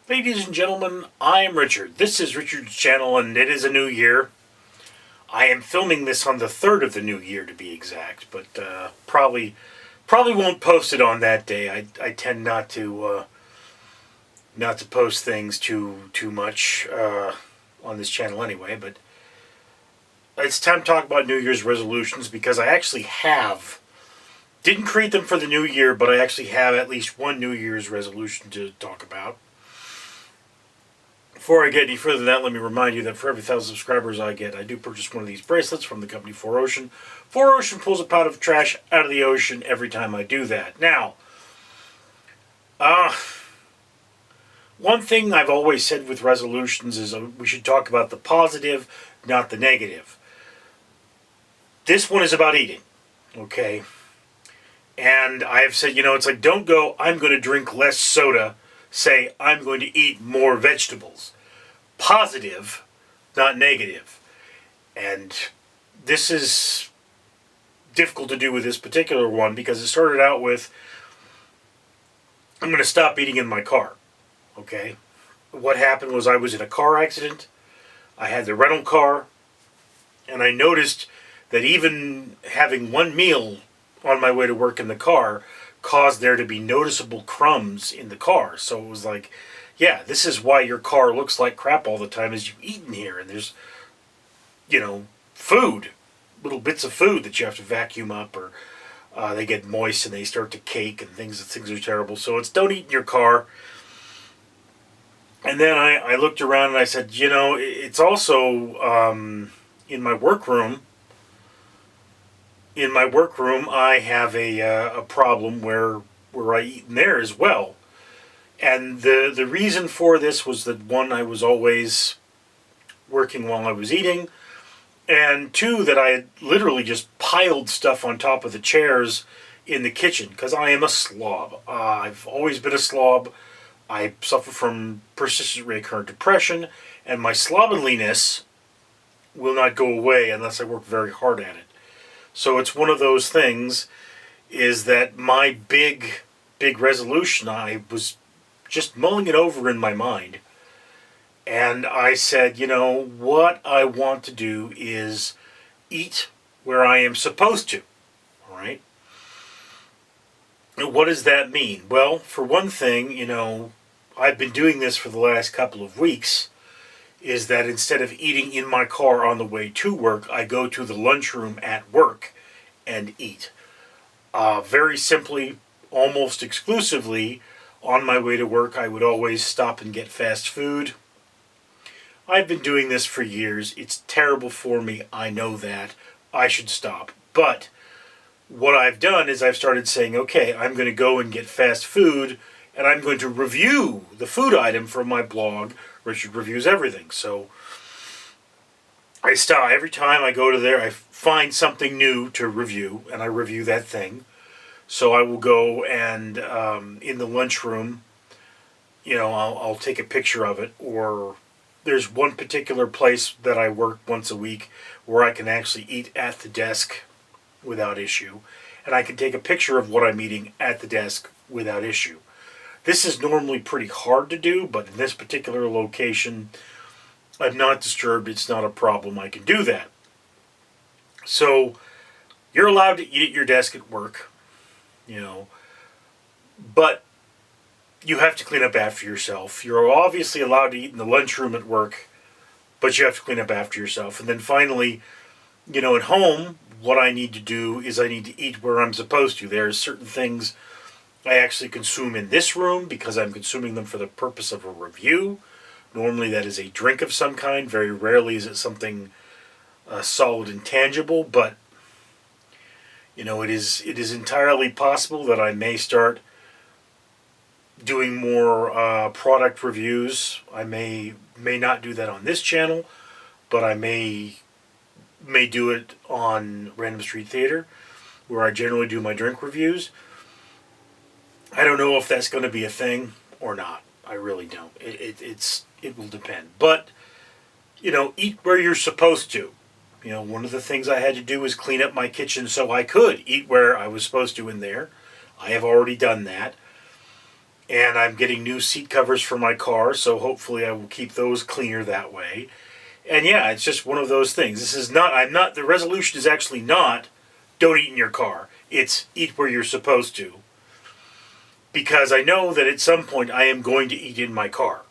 Ladies and gentlemen, I am Richard. This is Richard's channel, and it is a new year. I am filming this on the 3rd of the new year, to be exact, but probably won't post it on that day. I tend not to post things too much on this channel anyway. But it's time to talk about New Year's resolutions, because I actually didn't create them for the new year, but I actually have at least one New Year's resolution to talk about. Before I get any further than that, let me remind you that for every 1,000 subscribers I get, I do purchase one of these bracelets from the company 4Ocean. 4Ocean pulls a pound of trash out of the ocean every time I do that. Now, one thing I've always said with resolutions is we should talk about the positive, not the negative. This one is about eating, okay? And I have said, it's like, don't go, I'm going to drink less soda. Say, I'm going to eat more vegetables. Positive, not negative. And this is difficult to do with this particular one, because it started out with, I'm going to stop eating in my car. Okay? What happened was I was in a car accident. I had the rental car. And I noticed that even having one meal on my way to work in the car caused there to be noticeable crumbs in the car. So it was like, yeah, this is why your car looks like crap all the time, is you eat in here, and there's, food, little bits of food that you have to vacuum up, or they get moist and they start to cake and things are terrible. So it's don't eat in your car. And then I looked around and I said, it's also in my workroom. In my workroom, I have a problem where I eat in there as well. And the reason for this was that, one, I was always working while I was eating, and two, that I had literally just piled stuff on top of the chairs in the kitchen, because I am a slob. I've always been a slob. I suffer from persistent recurrent depression, and my slovenliness will not go away unless I work very hard at it. So it's one of those things, is that my big resolution, I was just mulling it over in my mind. And I said, what I want to do is eat where I am supposed to. All right? And what does that mean? Well, for one thing, I've been doing this for the last couple of weeks, is that instead of eating in my car on the way to work, I go to the lunchroom at work and eat. Very simply, almost exclusively, on my way to work, I would always stop and get fast food. I've been doing this for years. It's terrible for me. I know that. I should stop. But what I've done is I've started saying, okay, I'm going to go and get fast food, and I'm going to review the food item from my blog, Richard Reviews Everything. So I stop. Every time I go to there, I find something new to review, and I review that thing. So I will go and in the lunchroom, I'll take a picture of it. Or there's one particular place that I work once a week where I can actually eat at the desk without issue, and I can take a picture of what I'm eating at the desk without issue. This is normally pretty hard to do, but in this particular location, I'm not disturbed. It's not a problem. I can do that. So you're allowed to eat at your desk at work, but you have to clean up after yourself. You're obviously allowed to eat in the lunchroom at work, but you have to clean up after yourself. And then finally, at home, what I need to do is I need to eat where I'm supposed to. There are certain things I actually consume in this room because I'm consuming them for the purpose of a review. Normally that is a drink of some kind. Very rarely is it something solid and tangible, but it is entirely possible that I may start doing more product reviews. I may not do that on this channel, but I may do it on Random Street Theater, where I generally do my drink reviews. I don't know if that's going to be a thing or not. I really don't. It will depend. But, eat where you're supposed to. One of the things I had to do was clean up my kitchen so I could eat where I was supposed to in there. I have already done that. And I'm getting new seat covers for my car, so hopefully I will keep those cleaner that way. And yeah, it's just one of those things. The resolution is actually not, don't eat in your car. It's eat where you're supposed to. Because I know that at some point I am going to eat in my car.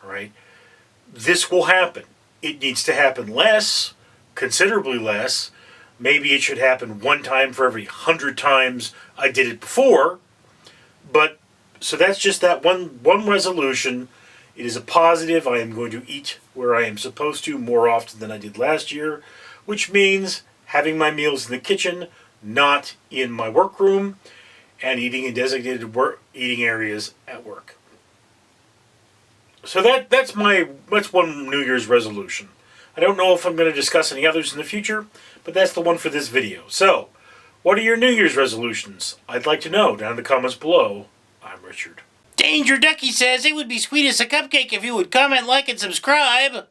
All right? This will happen. It needs to happen less, considerably less. Maybe it should happen one time for every 100 times I did it before. But, so that's just that one resolution. It is a positive. I am going to eat where I am supposed to more often than I did last year, which means having my meals in the kitchen, not in my workroom, and eating in designated eating areas at work. So that's one New Year's resolution. I don't know if I'm going to discuss any others in the future, but that's the one for this video. So, what are your New Year's resolutions? I'd like to know down in the comments below. I'm Richard. Danger Ducky says it would be sweet as a cupcake if you would comment, like, and subscribe.